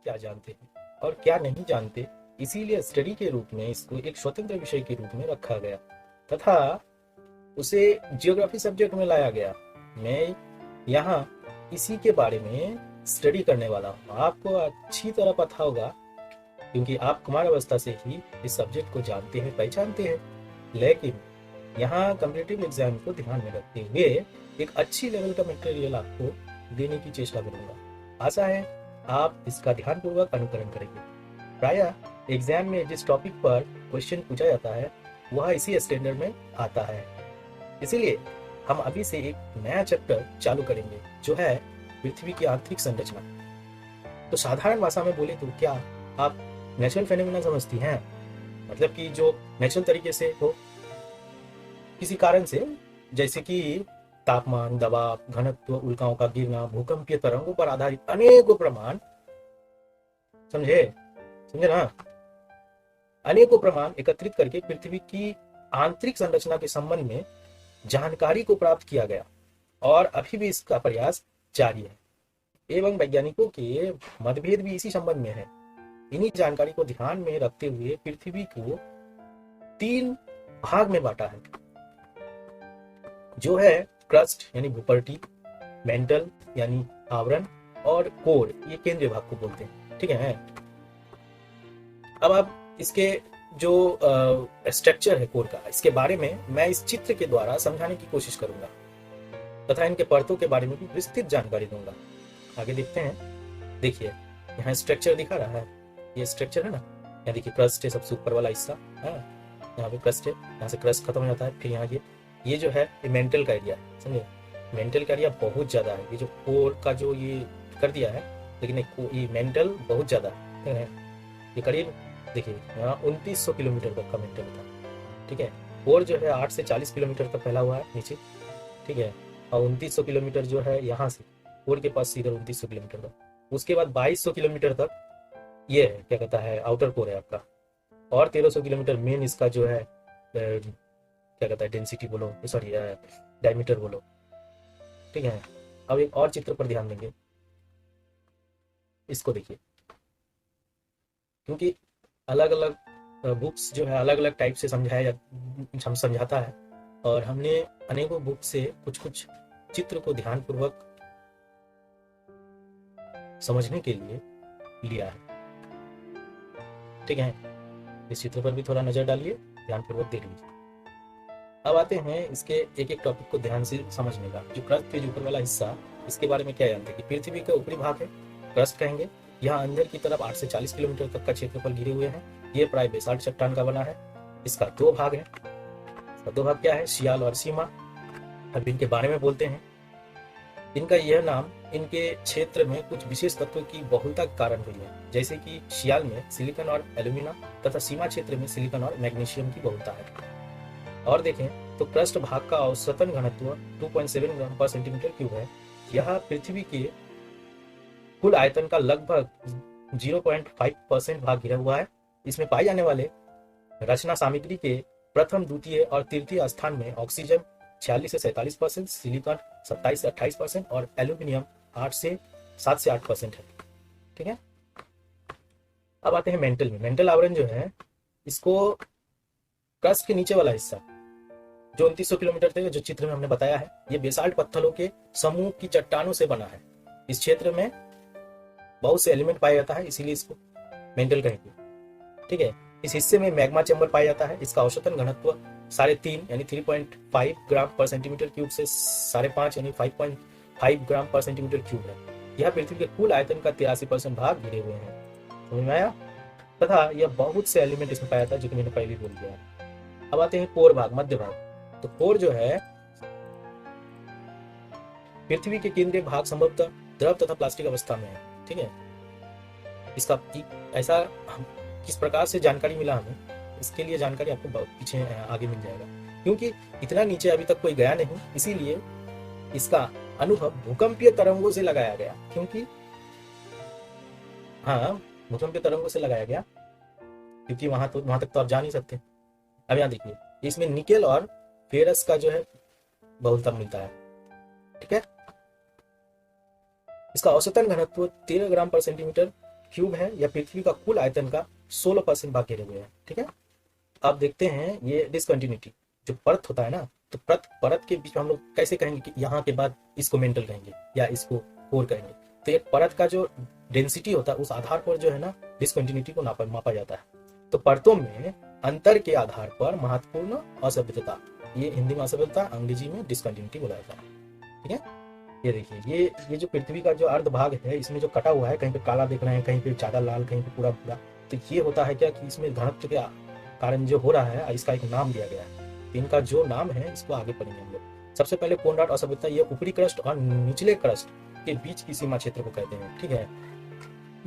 क्या जानते हैं और क्या नहीं जानते, इसीलिए स्टडी के रूप में इसको एक स्वतंत्र विषय के रूप में रखा गया तथा उसे जियोग्राफी सब्जेक्ट में लाया गया। मैं यहाँ इसी के बारे में स्टडी करने वाला हूँ। आपको अच्छी तरह पता होगा क्योंकि आप कुमार अवस्था से ही इस सब्जेक्ट को जानते हैं, पहचानते हैं, लेकिन यहाँ कम्पिटिटिव एग्जाम को ध्यान में रखते हुए एक अच्छी लेवल का मटेरियल आपको देने की चेष्टा करूंगा। आशा है आप इसका ध्यानपूर्वक अनुकरण करेंगे। प्रायः एग्जाम में जिस टॉपिक पर क्वेश्चन पूछा जाता है वह इसी स्टैंडर्ड में आता है, इसीलिए हम अभी से एक नया चैप्टर चालू करेंगे जो है पृथ्वी की आंतरिक संरचना। तो साधारण भाषा में बोले तो क्या आप नेचुरल फेनोमेना समझती हैं? मतलब कि जो नेचुरल तरीके से हो, किसी कारण से, जैसे कि तापमान, दबाव, घनत्व, उल्काओं का गिरना, भूकंपीय तरंगों पर आधारित अनेकों प्रमाण, समझे समझे ना, अनेकों प्रमाण एकत्रित करके पृथ्वी की आंतरिक संरचना के संबंध में जानकारी को प्राप्त किया गया और अभी भी इसका प्रयास जारी है एवं वैज्ञानिकों के मतभेद भी इसी संबंध में है। इन्हीं जानकारी को ध्यान में रखते हुए पृथ्वी को 3 भाग में बांटा है, जो है क्रस्ट यानी भूपर्टी, मेंटल यानी आवरण और कोर, ये केंद्रीय भाग को बोलते हैं। ठीक है, अब आप इसके जो स्ट्रक्चर है कोर का, इसके बारे में मैं इस चित्र के द्वारा समझाने की कोशिश करूंगा तथा इनके परतों के बारे में भी विस्तृत जानकारी दूंगा। आगे देखते हैं। देखिए यहाँ स्ट्रक्चर दिखा रहा है, ये स्ट्रक्चर है ना, यहाँ देखिए क्रस्ट है, सबसे ऊपर वाला हिस्सा है, यहाँ पे क्रस्ट है, यहाँ से क्रस्ट खत्म हो जाता है, फिर यहाँ ये जो है ये मेंटल का एरिया है, समझे। मेंटल का एरिया बहुत ज्यादा है, ये जो कोर का जो ये कर दिया है, लेकिन ये मेंटल बहुत ज्यादा है। ये करीब देखिए यहाँ 2900 किलोमीटर तक का मेंटल था। ठीक है, कोर जो है 8 से 40 किलोमीटर तक फैला हुआ है नीचे। ठीक है, और 2900 किलोमीटर जो है यहाँ से कोर के पास सीधे 2900 किलोमीटर तक, उसके बाद 2200 किलोमीटर तक ये है, क्या कहता है, आउटर कोर है आपका, और 1300 किलोमीटर मेन इसका जो है क्या कहता है, डेंसिटी बोलो, सॉरी डायमीटर बोलो। ठीक है, अब एक और चित्र पर ध्यान देंगे, इसको देखिए, क्योंकि अलग अलग बुक्स जो है अलग अलग टाइप से समझाता है और हमने अनेकों बुक से कुछ कुछ चित्र को ध्यानपूर्वक समझने के लिए लिया है। ठीक है, इस चित्र पर भी थोड़ा नजर डालिए, ध्यानपूर्वक देख लीजिए। अब आते हैं इसके एक एक टॉपिक को ध्यान से समझने का। जो क्रस्ट के ऊपर वाला हिस्सा, इसके बारे में क्या जानते हैं कि पृथ्वी का ऊपरी भाग है, क्रस्ट कहेंगे। यहाँ अंदर की तरफ 8 से 40 किलोमीटर तक का क्षेत्रफल घिरे हुए हैं। ये प्राय बेसाल्ट चट्टान का बना है। इसका 2 भाग है। इसका 2 भाग क्या है, शियाल और सीमा। अब इनके बारे में बोलते हैं। इनका यह नाम इनके क्षेत्र में कुछ विशेष तत्वों की बहुलता के कारण हुई है, जैसे कि शियाल में सिलिकॉन और एल्यूमिना तथा सीमा क्षेत्र में सिलिकॉन और मैग्नीशियम की बहुलता है। और देखें तो क्रस्ट भाग का औसतन घनत्व 2.7 ग्राम पर सेंटीमीटर क्यूब है। यह पृथ्वी के कुल आयतन का लगभग 0.5% भाग घिरा हुआ है। इसमें पाए जाने वाले रचना सामग्री के प्रथम, द्वितीय और तृतीय स्थान में ऑक्सीजन 46 से 47%, सिलिकॉन 27 से 28% और एल्यूमिनियम 7 से 8% है। ठीक है, अब आते हैं मेंटल में। मेंटल आवरण जो है, इसको क्रस्ट के नीचे वाला हिस्सा जो 2900 किलोमीटर थे, जो चित्र में हमने बताया है, ये बेसाल्ट पत्थरों के समूह की चट्टानों से बना है। इस क्षेत्र में बहुत से एलिमेंट पाया जाता है, इसीलिए इसको मेंटल कहेंगे। ठीक है, इस हिस्से में मैग्मा चैम्बर पाया जाता है। इसका औसतन घनत्व 3.5 यानी 3.5 ग्राम पर सेंटीमीटर क्यूब से 5.5 यानी 5.5 ग्राम पर सेंटीमीटर क्यूब है। यह पृथ्वी के कुल आयतन का 83% भाग घिरे हुए हैं। समझ में आया? तथा यह बहुत से एलिमेंट इसमें पाया जाता है, जो कि मैंने पहले बोल दिया है। अब आते हैं कोर भाग, मध्य भाग। तो कोर जो है पृथ्वी के केंद्रीय भाग संभवतः द्रव तथा प्लास्टिक अवस्था में है। ठीक है, इसका ऐसा किस प्रकार से जानकारी मिला हमें, इसके लिए जानकारी आपको पीछे आगे मिल जाएगा, क्योंकि इतना नीचे अभी तक कोई गया नहीं, इसीलिए इसका अनुभव भूकंपीय तरंगों से लगाया गया। क्योंकि हाँ, भूकंपीय तरंगों से लगाया गया, क्योंकि वहां तक तो आप जा नहीं सकते। अब यहाँ देखिए, इसमें निकेल और फेरस का जो है बहुलता मिलता है। ठीक है, इसका औसतन घनत्व 13 ग्राम पर सेंटीमीटर क्यूब है या पृथ्वी का कुल आयतन का 16% भाग घेरे हुए हैं। ठीक है, अब देखते हैं ये डिसकंटिन्यूटी जो परत होता है ना, तो परत परत के बीच में हम लोग कैसे कहेंगे कि यहाँ के बाद इसको मेंटल कहेंगे या इसको कोर कहेंगे। तो एक परत का जो डेंसिटी होता है उस आधार पर जो है ना डिसकंटिन्यूटी को मापा जाता है। तो परतों में अंतर के आधार पर महत्वपूर्ण असभ्यता, ये हिंदी में असभ्यता, अंग्रेजी में डिसकंटिन्यूटी बोला जाता है। ठीक है, ये देखिए ये जो पृथ्वी का जो अर्ध भाग है इसमें जो कटा हुआ है, कहीं पे काला देख रहे हैं, कहीं पे ज्यादा लाल, कहीं पे पूरा भूरा, तो ये होता है क्या कि इसमें घनत्व के कारण जो हो रहा है इसका एक नाम दिया गया है। तो इनका जो नाम है इसको आगे पढ़ेंगे हम लोग। सबसे पहले कोनराड असभ्यता, ये ऊपरी क्रस्ट और निचले क्रस्ट के बीच की सीमा क्षेत्र को कहते हैं। ठीक है,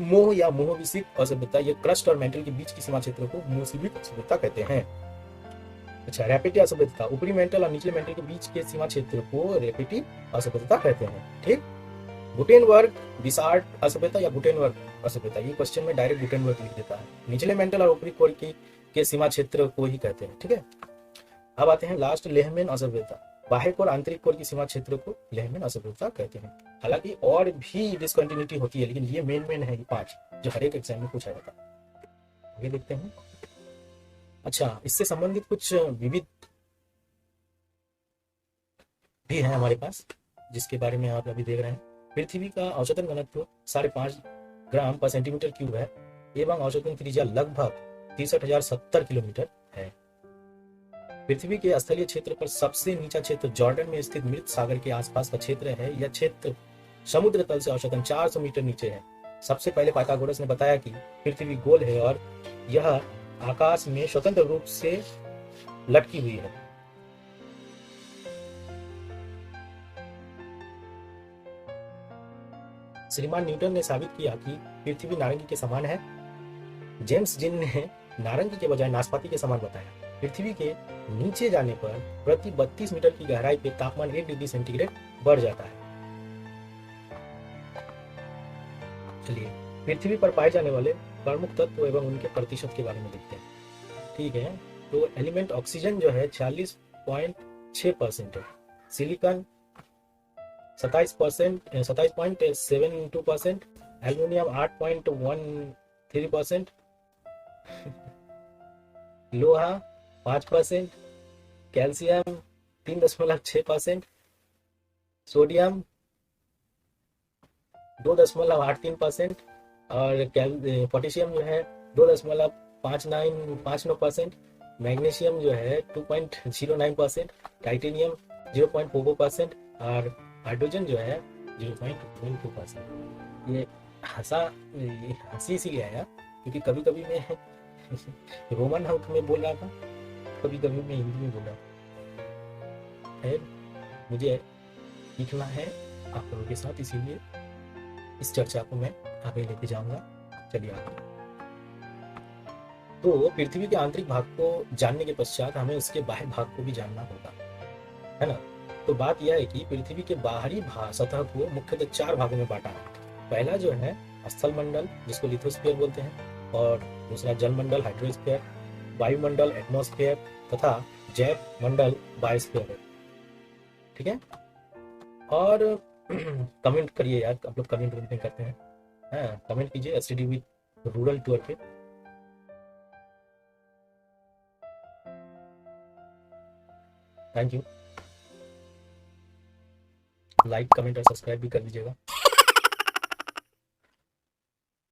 मोह या मोहविसिक असभ्यता, ये क्रस्ट और मेंटल के बीच की सीमा क्षेत्र को मोहविसिक असभ्यता कहते हैं। अच्छा, रैपिड असभ्यता, ऊपरी मेंटल और निचले मेंटल के बीच के सीमा क्षेत्र को रैपिड असभ्यता कहते हैं। ठीक, गुटेनबर्ग विसार्ड असभ्यता या गुटेनबर्ग असभ्यता, ये क्वेश्चन में डायरेक्ट गुटेनबर्ग लिख देता है। निचले मेंटल और ऊपरी कोर के सीमा क्षेत्र को ही कहते हैं। ठीक है, अब आते हैं लास्ट लेहमैन असभ्यता, बाह्य कोर आंतरिक कोर की सीमा क्षेत्र को लेहमैन असभ्यता कहते हैं। हालांकि और भी डिसकंटिन्यूटी होती है, लेकिन ये मेन है ये 5 जो हर एक एग्जाम में पूछा जाता है। आगे देखते हैं। अच्छा, इससे संबंधित कुछ विविध भी है हमारे पास जिसके बारे में आप अभी देख रहे हैं। पृथ्वी का औसतन घनत्व 5.5 ग्राम पर सेंटीमीटर क्यूब है एवं औसतन त्रिज्या लगभग 63,070 किलोमीटर है। पृथ्वी के स्थलीय क्षेत्र पर सबसे नीचा क्षेत्र जॉर्डन में स्थित मृत सागर के आसपास का क्षेत्र है। यह क्षेत्र समुद्र तल से औसतन 400 मीटर नीचे है। सबसे पहले पाइथागोरस ने बताया कि पृथ्वी गोल है और यह आकाश में स्वतंत्र रूप से लटकी हुई है। श्रीमान न्यूटन ने साबित किया कि पृथ्वी नारंगी के समान है। जेम्स जिन ने नारंगी के बजाय नाशपाती के समान बताया। पृथ्वी के नीचे जाने पर प्रति 32 मीटर की गहराई पे तापमान 1 डिग्री सेंटीग्रेड बढ़ जाता है। चलिए, पृथ्वी पर पाए जाने वाले प्रमुख तत्व एवं उनके प्रतिशत के बारे में देखते हैं। ठीक है, तो एलिमेंट ऑक्सीजन जो है 46.6% है, सिलिकॉन 27.72%, एल्युमिनियम 8.13%, लोहा 5%, कैल्शियम 3.6%, सोडियम 2.83% और पोटेशियम जो है 2.59%, मैग्नीशियम जो है 2.09%, टाइटेनियम 0.44% और हाइड्रोजन जो है 0.22%। ये हंसी इसीलिए आया क्योंकि कभी कभी मैं रोमन अंक में बोल रहा था, कभी कभी मैं हिंदी में बोल रहा था। मुझे लिखना है आप लोगों के साथ, इसीलिए इस चर्चा को मैं आगे लेके जाऊंगा। चलिए आगे। तो पृथ्वी के आंतरिक भाग को जानने के पश्चात हमें उसके बाह्य भाग को भी जानना होगा, है ना। तो बात यह है कि पृथ्वी के बाहरी सतह को मुख्यतः 4 भागों में बांटा है। पहला जो है स्थल मंडल जिसको लिथोस्फीयर बोलते हैं, और दूसरा जल मंडल हाइड्रोस्फीयर, वायुमंडल एटमॉस्फेयर तथा जैव मंडल बायोस्फीयर है। ठीक है, और कमेंट करिए यार, आप लोग कमेंट नहीं करते हैं, कमेंट कीजिए STD विद रूरल टूर पे। थैंक यू, लाइक कमेंट और सब्सक्राइब भी कर दीजिएगा।